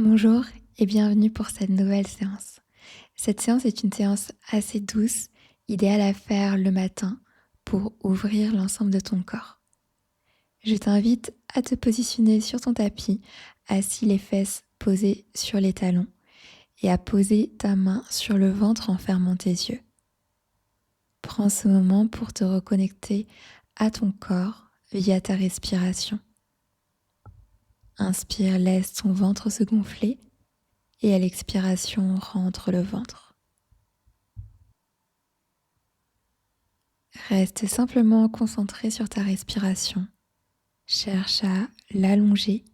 Bonjour et bienvenue pour cette nouvelle séance. Cette séance est une séance assez douce, idéale à faire le matin pour ouvrir l'ensemble de ton corps. Je t'invite à te positionner sur ton tapis, assis les fesses posées sur les talons et à poser ta main sur le ventre en fermant tes yeux. Prends ce moment pour te reconnecter à ton corps via ta respiration. Inspire, laisse ton ventre se gonfler. Et à l'expiration, rentre le ventre. Reste simplement concentré sur ta respiration. Cherche à l'allonger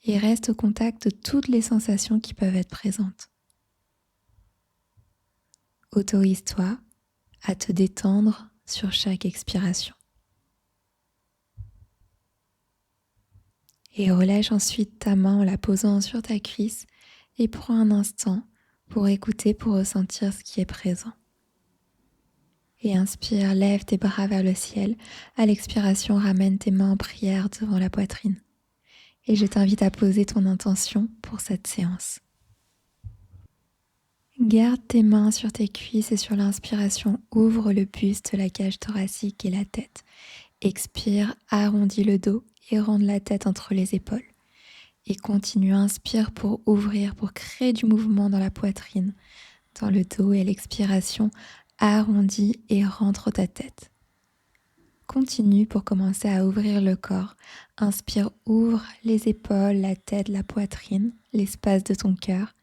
et reste au contact de toutes les sensations qui peuvent être présentes. Autorise-toi à te détendre sur chaque expiration. Et relâche ensuite ta main en la posant sur ta cuisse et prends un instant pour écouter, pour ressentir ce qui est présent. Et inspire, lève tes bras vers le ciel. À l'expiration, ramène tes mains en prière devant la poitrine. Et je t'invite à poser ton intention pour cette séance. Garde tes mains sur tes cuisses et sur l'inspiration, ouvre le buste, la cage thoracique et la tête. Expire, arrondis le dos et rentre la tête entre les épaules. Et continue, inspire pour ouvrir, pour créer du mouvement dans la poitrine, dans le dos, et à l'expiration, arrondis et rentre ta tête. Continue pour commencer à ouvrir le corps. Inspire, ouvre les épaules, la tête, la poitrine, l'espace de ton cœur.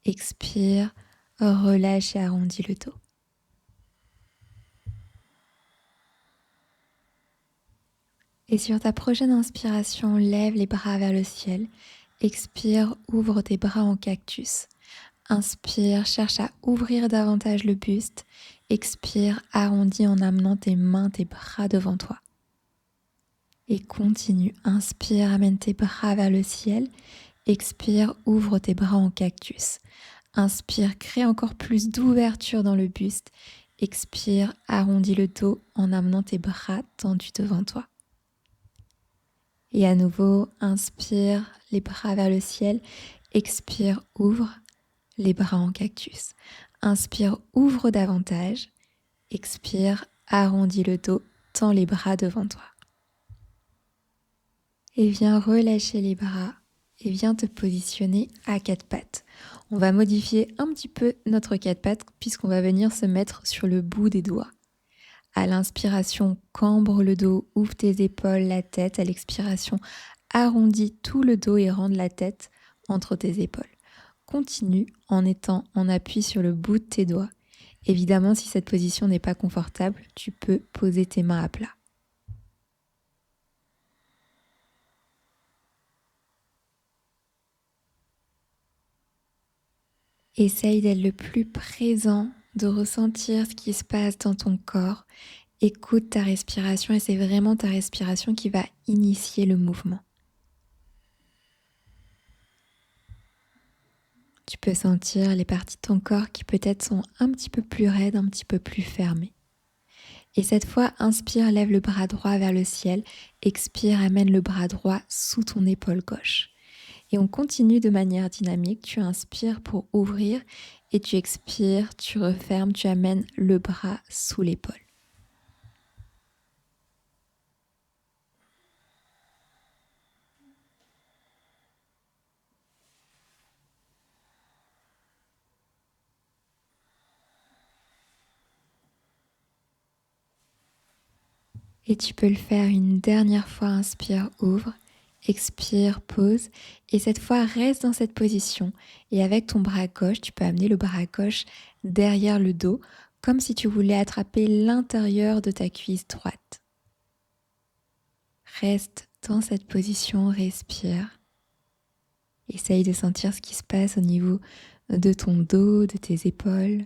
Expire, relâche et arrondis le dos. Et sur ta prochaine inspiration, lève les bras vers le ciel. Expire, ouvre tes bras en cactus. Inspire, cherche à ouvrir davantage le buste. Expire, arrondis en amenant tes mains, tes bras devant toi. Et continue, inspire, amène tes bras vers le ciel. Expire, ouvre tes bras en cactus. Inspire, crée encore plus d'ouverture dans le buste. Expire, arrondis le dos en amenant tes bras tendus devant toi. Et à nouveau, inspire, les bras vers le ciel. Expire, ouvre les bras en cactus. Inspire, ouvre davantage. Expire, arrondis le dos, tends les bras devant toi. Et viens relâcher les bras et viens te positionner à quatre pattes. On va modifier un petit peu notre quatre pattes puisqu'on va venir se mettre sur le bout des doigts. À l'inspiration, cambre le dos, ouvre tes épaules, la tête. À l'expiration, arrondis tout le dos et rentre la tête entre tes épaules. Continue en étant en appui sur le bout de tes doigts. Évidemment, si cette position n'est pas confortable, tu peux poser tes mains à plat. Essaye d'être le plus présent, de ressentir ce qui se passe dans ton corps. Écoute ta respiration et c'est vraiment ta respiration qui va initier le mouvement. Tu peux sentir les parties de ton corps qui peut-être sont un petit peu plus raides, un petit peu plus fermées. Et cette fois, inspire, lève le bras droit vers le ciel. Expire, amène le bras droit sous ton épaule gauche. Et on continue de manière dynamique. Tu inspires pour ouvrir et tu expires, tu refermes, tu amènes le bras sous l'épaule. Et tu peux le faire une dernière fois. Inspire, ouvre. Expire, pose. Et cette fois, reste dans cette position. Et avec ton bras gauche, tu peux amener le bras gauche derrière le dos, comme si tu voulais attraper l'intérieur de ta cuisse droite. Reste dans cette position, respire. Essaye de sentir ce qui se passe au niveau de ton dos, de tes épaules.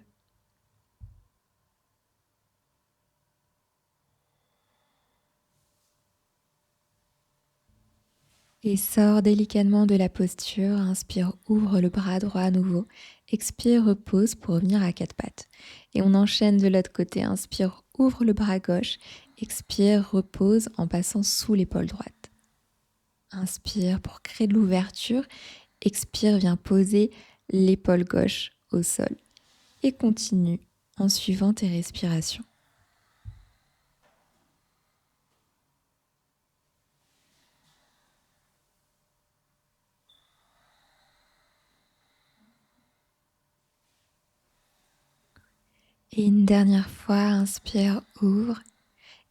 Et sors délicatement de la posture. Inspire, ouvre le bras droit à nouveau. Expire, repose pour revenir à quatre pattes. Et on enchaîne de l'autre côté. Inspire, ouvre le bras gauche. Expire, repose en passant sous l'épaule droite. Inspire pour créer de l'ouverture. Expire, viens poser l'épaule gauche au sol et continue en suivant tes respirations. Et une dernière fois, inspire, ouvre.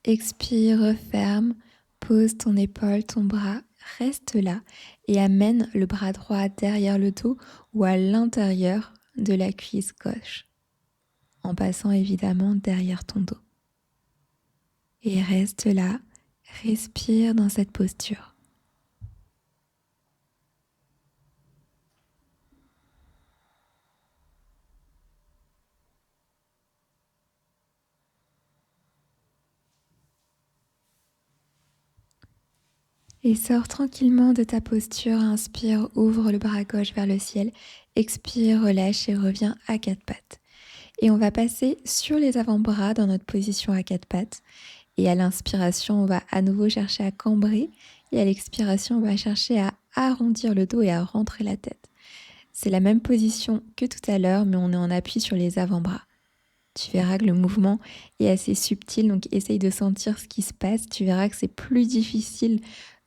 Expire, referme. Pose ton épaule, ton bras. Reste là et amène le bras droit derrière le dos ou à l'intérieur de la cuisse gauche, en passant évidemment derrière ton dos. Et reste là, respire dans cette posture. Et sors tranquillement de ta posture. Inspire, ouvre le bras gauche vers le ciel. Expire, relâche et reviens à quatre pattes. Et on va passer sur les avant-bras dans notre position à quatre pattes. Et à l'inspiration, on va à nouveau chercher à cambrer. Et à l'expiration, on va chercher à arrondir le dos et à rentrer la tête. C'est la même position que tout à l'heure, mais on est en appui sur les avant-bras. Tu verras que le mouvement est assez subtil, donc essaye de sentir ce qui se passe. Tu verras que c'est plus difficile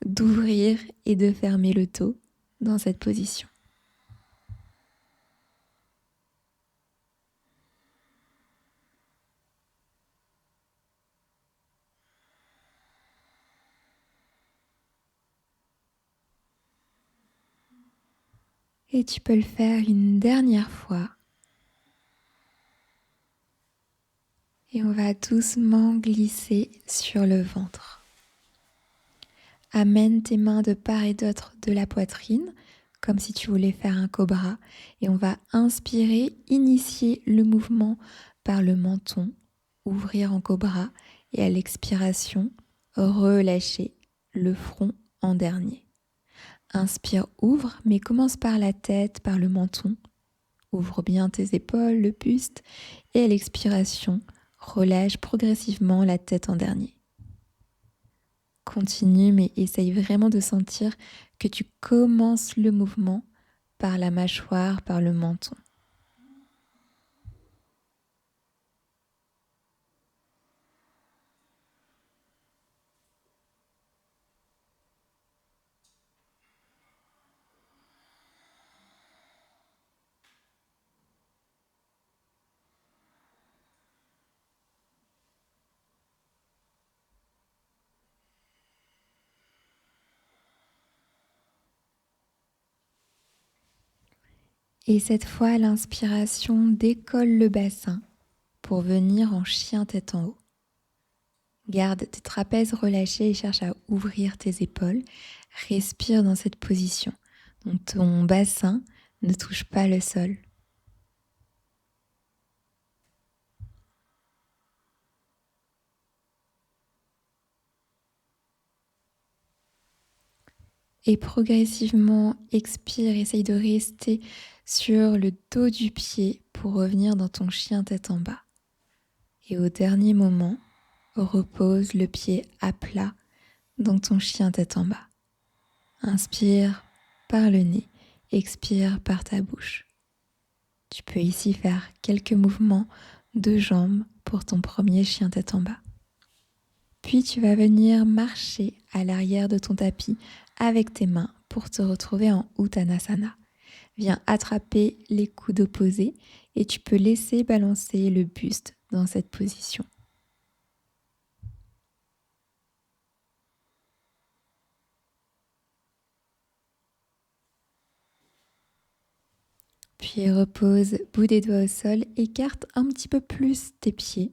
d'ouvrir et de fermer le dos dans cette position. Et tu peux le faire une dernière fois. Et on va doucement glisser sur le ventre. Amène tes mains de part et d'autre de la poitrine, comme si tu voulais faire un cobra. Et on va inspirer, initier le mouvement par le menton, ouvrir en cobra. Et à l'expiration, relâcher le front en dernier. Inspire, ouvre, mais commence par la tête, par le menton. Ouvre bien tes épaules, le buste. Et à l'expiration, relâche progressivement la tête en dernier. Continue, mais essaye vraiment de sentir que tu commences le mouvement par la mâchoire, par le menton. Et cette fois, à l'inspiration, décolle le bassin pour venir en chien tête en haut. Garde tes trapèzes relâchés et cherche à ouvrir tes épaules. Respire dans cette position. Donc ton bassin ne touche pas le sol. Et progressivement, expire, essaye de rester sur le dos du pied pour revenir dans ton chien tête en bas. Et au dernier moment, repose le pied à plat dans ton chien tête en bas. Inspire par le nez, expire par ta bouche. Tu peux ici faire quelques mouvements de jambes pour ton premier chien tête en bas. Puis tu vas venir marcher à l'arrière de ton tapis avec tes mains pour te retrouver en Uttanasana. Viens attraper les coudes opposés et tu peux laisser balancer le buste dans cette position. Puis repose, bout des doigts au sol, écarte un petit peu plus tes pieds,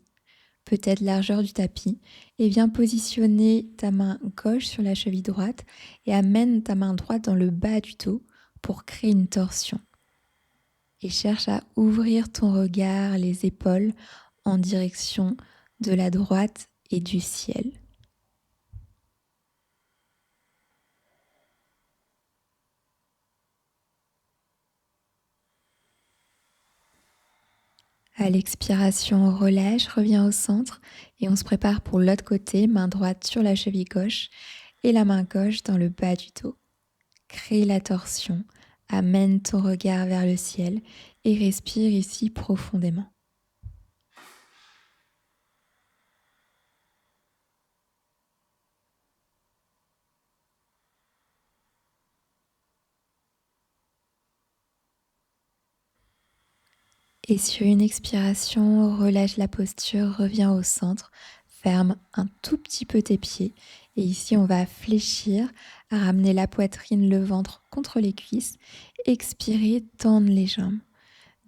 peut-être largeur du tapis, et viens positionner ta main gauche sur la cheville droite et amène ta main droite dans le bas du dos pour créer une torsion. Et cherche à ouvrir ton regard, les épaules, en direction de la droite et du ciel. À l'expiration, relâche, reviens au centre et on se prépare pour l'autre côté, main droite sur la cheville gauche et la main gauche dans le bas du dos. Crée la torsion, Amène ton regard vers le ciel et respire ici profondément. Et sur une expiration, relâche la posture, reviens au centre, ferme un tout petit peu tes pieds. Et ici, on va fléchir, ramener la poitrine, le ventre contre les cuisses. Expirer, tendre les jambes.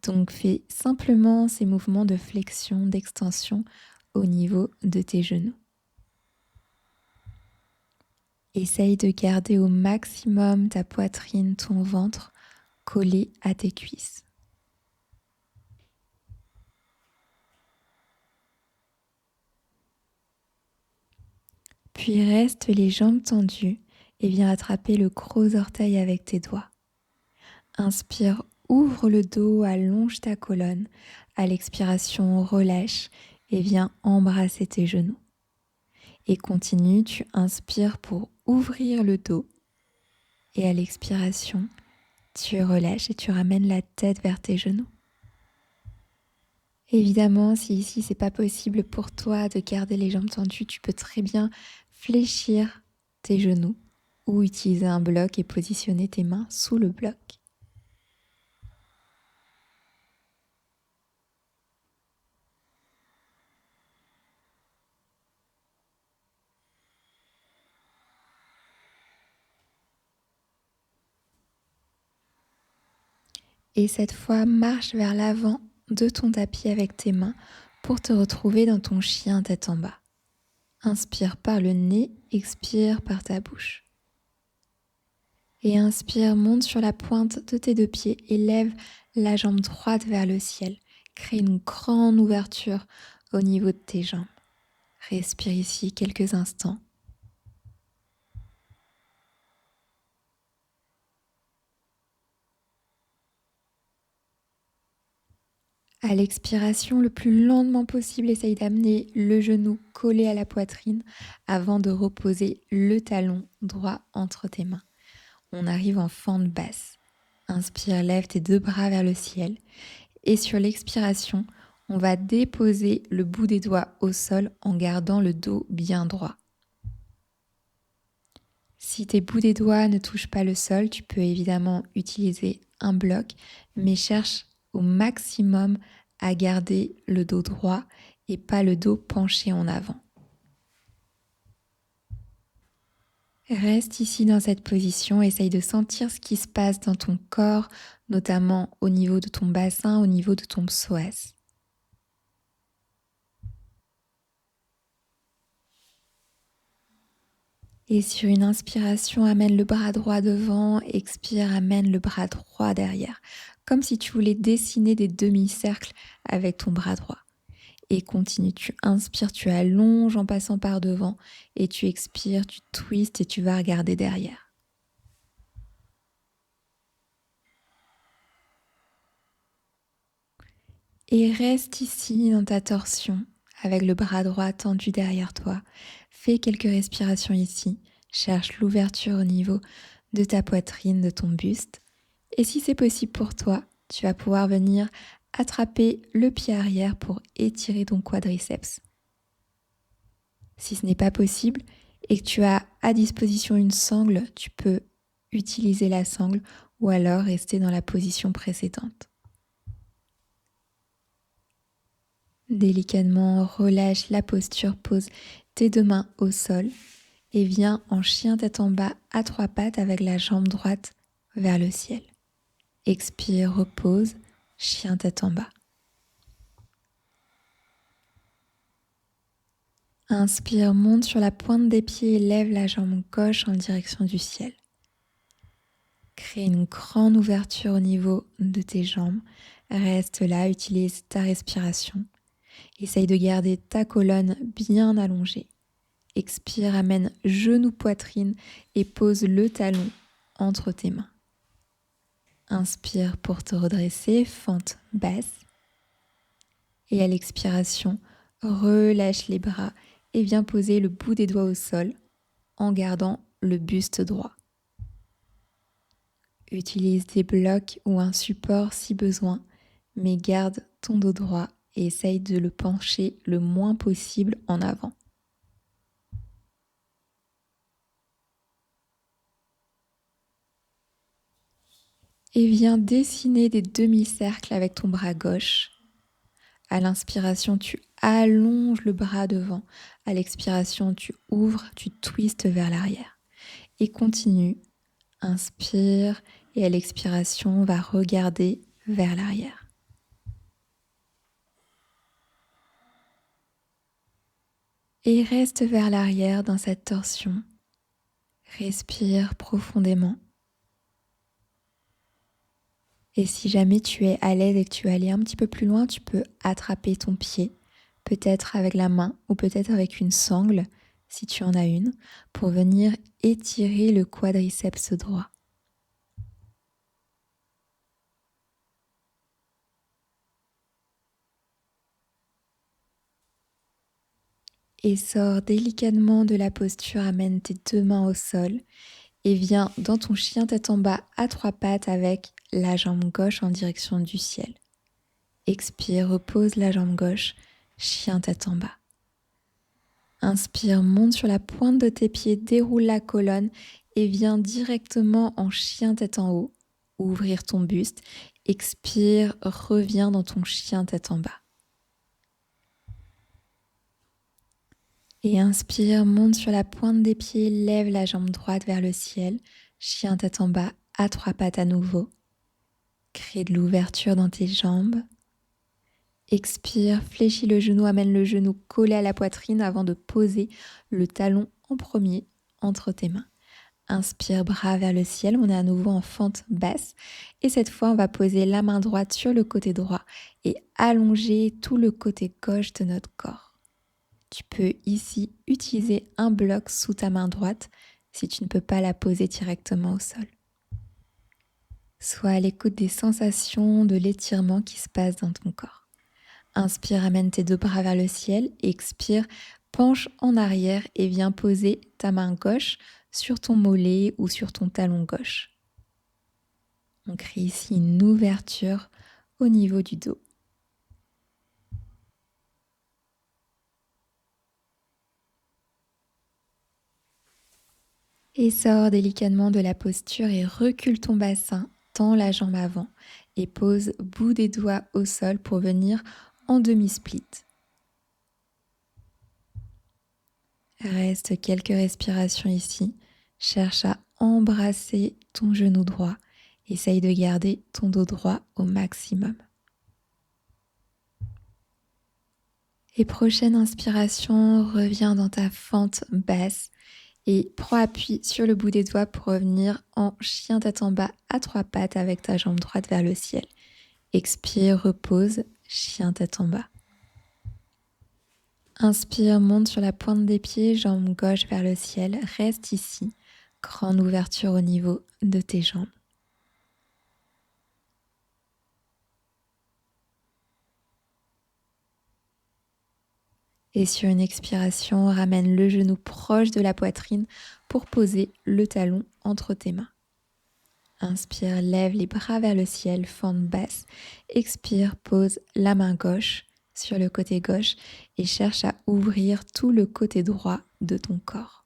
Donc, fais simplement ces mouvements de flexion, d'extension au niveau de tes genoux. Essaye de garder au maximum ta poitrine, ton ventre collés à tes cuisses. Puis reste les jambes tendues et viens attraper le gros orteil avec tes doigts. Inspire, ouvre le dos, allonge ta colonne. À l'expiration, relâche et viens embrasser tes genoux. Et continue, tu inspires pour ouvrir le dos. Et à l'expiration, tu relâches et tu ramènes la tête vers tes genoux. Évidemment, si ici c'est pas possible pour toi de garder les jambes tendues, tu peux très bien fléchir tes genoux ou utiliser un bloc et positionner tes mains sous le bloc. Et cette fois, marche vers l'avant de ton tapis avec tes mains pour te retrouver dans ton chien tête en bas. Inspire par le nez, expire par ta bouche. Et inspire, monte sur la pointe de tes deux pieds et lève la jambe droite vers le ciel. Crée une grande ouverture au niveau de tes jambes. Respire ici quelques instants. À l'expiration, le plus lentement possible, essaye d'amener le genou collé à la poitrine avant de reposer le talon droit entre tes mains. On arrive en fente basse. Inspire, lève tes deux bras vers le ciel. Et sur l'expiration, on va déposer le bout des doigts au sol en gardant le dos bien droit. Si tes bouts des doigts ne touchent pas le sol, tu peux évidemment utiliser un bloc, mais cherche au maximum à garder le dos droit et pas le dos penché en avant. Reste ici dans cette position, essaye de sentir ce qui se passe dans ton corps, notamment au niveau de ton bassin, au niveau de ton psoas. Et sur une inspiration, amène le bras droit devant, expire, amène le bras droit derrière, comme si tu voulais dessiner des demi-cercles avec ton bras droit. Et continue, tu inspires, tu allonges en passant par devant et tu expires, tu twistes et tu vas regarder derrière. Et reste ici dans ta torsion avec le bras droit tendu derrière toi. Fais quelques respirations ici, cherche l'ouverture au niveau de ta poitrine, de ton buste. Et si c'est possible pour toi, tu vas pouvoir venir attraper le pied arrière pour étirer ton quadriceps. Si ce n'est pas possible et que tu as à disposition une sangle, tu peux utiliser la sangle ou alors rester dans la position précédente. Délicatement, relâche la posture, pose tes deux mains au sol et viens en chien tête en bas à trois pattes avec la jambe droite vers le ciel. Expire, repose, chien tête en bas. Inspire, monte sur la pointe des pieds et lève la jambe gauche en direction du ciel. Crée une grande ouverture au niveau de tes jambes. Reste là, utilise ta respiration. Essaye de garder ta colonne bien allongée. Expire, amène genou poitrine et pose le talon entre tes mains. Inspire pour te redresser, fente basse. Et à l'expiration, relâche les bras et viens poser le bout des doigts au sol en gardant le buste droit. Utilise des blocs ou un support si besoin, mais garde ton dos droit et essaye de le pencher le moins possible en avant. Et viens dessiner des demi-cercles avec ton bras gauche. À l'inspiration, tu allonges le bras devant. À l'expiration, tu ouvres, tu twistes vers l'arrière. Et continue. Inspire et à l'expiration, on va regarder vers l'arrière. Et reste vers l'arrière dans cette torsion. Respire profondément. Et si jamais tu es à l'aise et que tu veux aller un petit peu plus loin, tu peux attraper ton pied, peut-être avec la main ou peut-être avec une sangle, si tu en as une, pour venir étirer le quadriceps droit. Et sors délicatement de la posture, amène tes deux mains au sol et viens dans ton chien tête en bas à trois pattes avec la jambe gauche en direction du ciel. Expire, repose la jambe gauche, chien tête en bas. Inspire, monte sur la pointe de tes pieds, déroule la colonne et viens directement en chien tête en haut. Ouvrir ton buste. Expire, reviens dans ton chien tête en bas. Et inspire, monte sur la pointe des pieds, lève la jambe droite vers le ciel. Chien tête en bas, à trois pattes à nouveau. Crée de l'ouverture dans tes jambes. Expire, fléchis le genou, amène le genou collé à la poitrine avant de poser le talon en premier entre tes mains. Inspire, bras vers le ciel, on est à nouveau en fente basse. Et cette fois, on va poser la main droite sur le côté droit et allonger tout le côté gauche de notre corps. Tu peux ici utiliser un bloc sous ta main droite si tu ne peux pas la poser directement au sol. Sois à l'écoute des sensations de l'étirement qui se passe dans ton corps. Inspire, amène tes deux bras vers le ciel. Expire, penche en arrière et viens poser ta main gauche sur ton mollet ou sur ton talon gauche. On crée ici une ouverture au niveau du dos. Et sors délicatement de la posture et recule ton bassin, tends la jambe avant et pose bout des doigts au sol pour venir en demi-split. Reste quelques respirations ici. Cherche à embrasser ton genou droit. Essaye de garder ton dos droit au maximum. Et prochaine inspiration, reviens dans ta fente basse et prends appui sur le bout des doigts pour revenir en chien tête en bas à trois pattes avec ta jambe droite vers le ciel. Expire, repose, chien tête en bas. Inspire, monte sur la pointe des pieds, jambe gauche vers le ciel. Reste ici, grande ouverture au niveau de tes jambes. Et sur une expiration, ramène le genou proche de la poitrine pour poser le talon entre tes mains. Inspire, lève les bras vers le ciel, fente basse. Expire, pose la main gauche sur le côté gauche et cherche à ouvrir tout le côté droit de ton corps.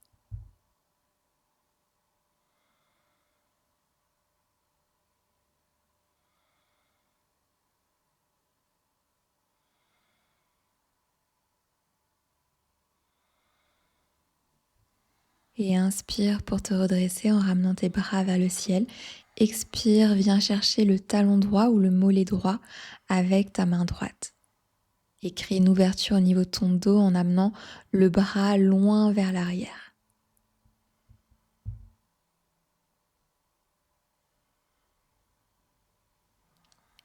Et inspire pour te redresser en ramenant tes bras vers le ciel. Expire, viens chercher le talon droit ou le mollet droit avec ta main droite. Et crée une ouverture au niveau de ton dos en amenant le bras loin vers l'arrière.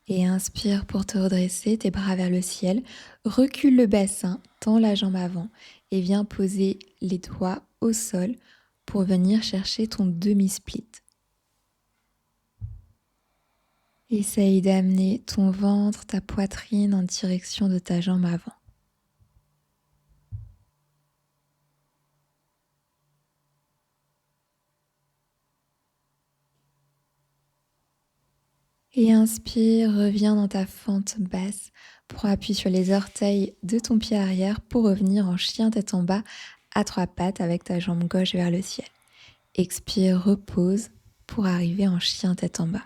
Et inspire pour te redresser, tes bras vers le ciel. Recule le bassin, tends la jambe avant et viens poser les doigts au sol pour venir chercher ton demi-split. Essaye d'amener ton ventre, ta poitrine en direction de ta jambe avant. Et inspire, reviens dans ta fente basse. Prends appui sur les orteils de ton pied arrière pour revenir en chien tête en bas à trois pattes avec ta jambe gauche vers le ciel. Expire, repose pour arriver en chien tête en bas.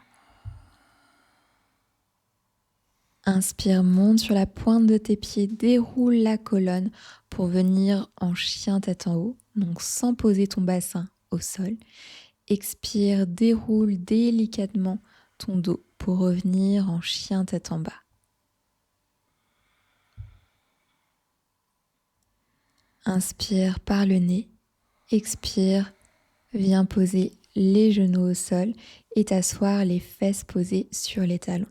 Inspire, monte sur la pointe de tes pieds, déroule la colonne pour venir en chien tête en haut, donc sans poser ton bassin au sol. Expire, déroule délicatement ton dos pour revenir en chien tête en bas. Inspire par le nez, expire, viens poser les genoux au sol et t'asseoir les fesses posées sur les talons.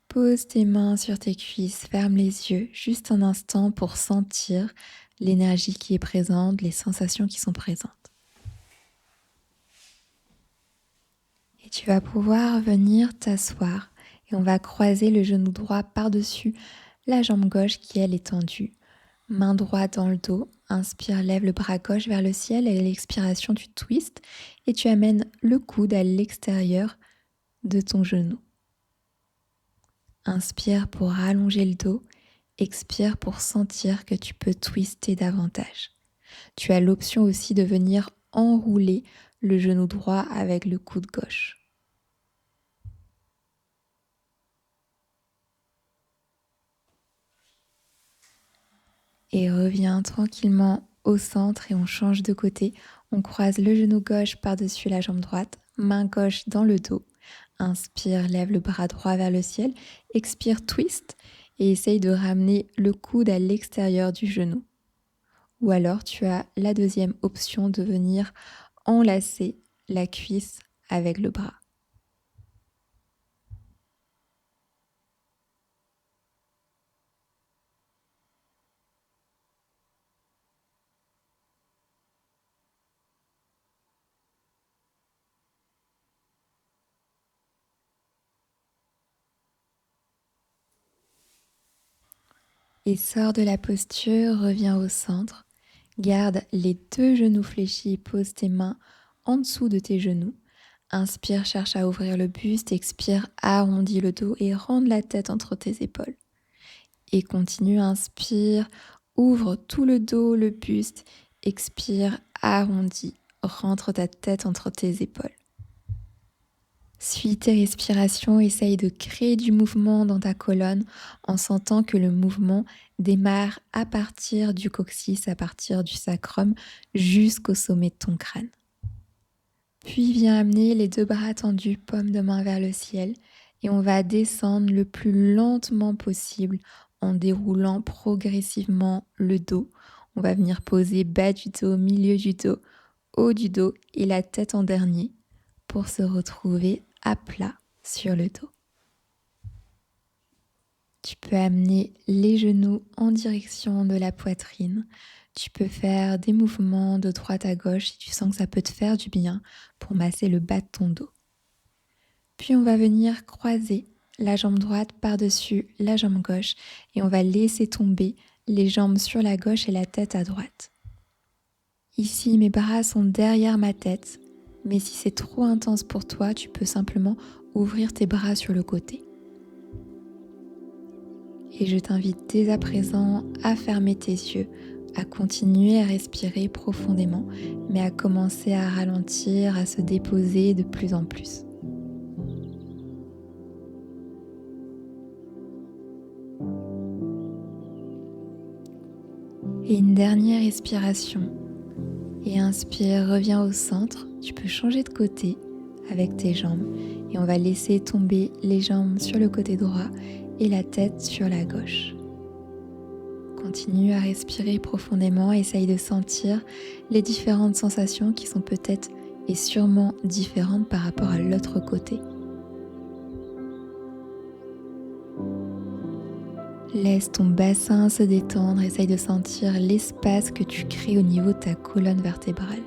Pose tes mains sur tes cuisses, ferme les yeux juste un instant pour sentir l'énergie qui est présente, les sensations qui sont présentes. Et tu vas pouvoir venir t'asseoir et on va croiser le genou droit par-dessus la jambe gauche qui elle est tendue. Main droite dans le dos, inspire, lève le bras gauche vers le ciel et à l'expiration tu twists et tu amènes le coude à l'extérieur de ton genou. Inspire pour allonger le dos, expire pour sentir que tu peux twister davantage. Tu as l'option aussi de venir enrouler le genou droit avec le coude gauche. Et reviens tranquillement au centre et on change de côté. On croise le genou gauche par-dessus la jambe droite, main gauche dans le dos. Inspire, lève le bras droit vers le ciel. Expire, twist et essaye de ramener le coude à l'extérieur du genou. Ou alors tu as la deuxième option de venir enlacer la cuisse avec le bras. Et sors de la posture, reviens au centre. Garde les deux genoux fléchis, pose tes mains en dessous de tes genoux. Inspire, cherche à ouvrir le buste, expire, arrondis le dos et rentre la tête entre tes épaules. Et continue, inspire, ouvre tout le dos, le buste, expire, arrondis, rentre ta tête entre tes épaules. Suis tes respirations, essaye de créer du mouvement dans ta colonne en sentant que le mouvement démarre à partir du coccyx, à partir du sacrum jusqu'au sommet de ton crâne. Puis viens amener les deux bras tendus, paume de main vers le ciel et on va descendre le plus lentement possible en déroulant progressivement le dos. On va venir poser bas du dos, milieu du dos, haut du dos et la tête en dernier pour se retrouver à plat sur le dos. Tu peux amener les genoux en direction de la poitrine. Tu peux faire des mouvements de droite à gauche si tu sens que ça peut te faire du bien pour masser le bas de ton dos. Puis on va venir croiser la jambe droite par-dessus la jambe gauche et on va laisser tomber les jambes sur la gauche et la tête à droite. Ici, mes bras sont derrière ma tête, mais si c'est trop intense pour toi, tu peux simplement ouvrir tes bras sur le côté. Et je t'invite dès à présent à fermer tes yeux, à continuer à respirer profondément, mais à commencer à ralentir, à se déposer de plus en plus. Et une dernière respiration. Et inspire, reviens au centre. Tu peux changer de côté avec tes jambes. Et on va laisser tomber les jambes sur le côté droit et la tête sur la gauche. Continue à respirer profondément. Essaye de sentir les différentes sensations qui sont peut-être et sûrement différentes par rapport à l'autre côté. Laisse ton bassin se détendre, essaye de sentir l'espace que tu crées au niveau de ta colonne vertébrale.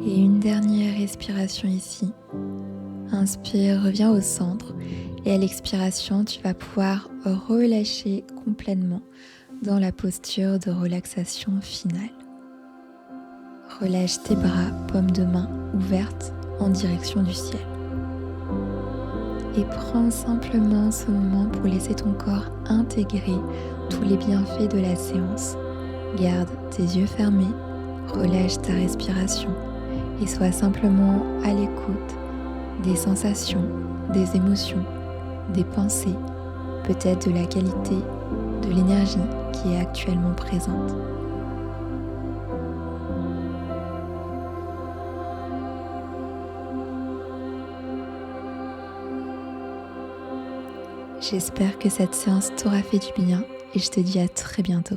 Et une dernière respiration ici. Inspire, reviens au centre Et à l'expiration, tu vas pouvoir relâcher complètement dans la posture de relaxation finale. Relâche tes bras, paumes de main ouvertes en direction du ciel. Et prends simplement ce moment pour laisser ton corps intégrer tous les bienfaits de la séance. Garde tes yeux fermés, relâche ta respiration et sois simplement à l'écoute des sensations, des émotions, des pensées, peut-être de la qualité, de l'énergie qui est actuellement présente. J'espère que cette séance t'aura fait du bien et je te dis à très bientôt.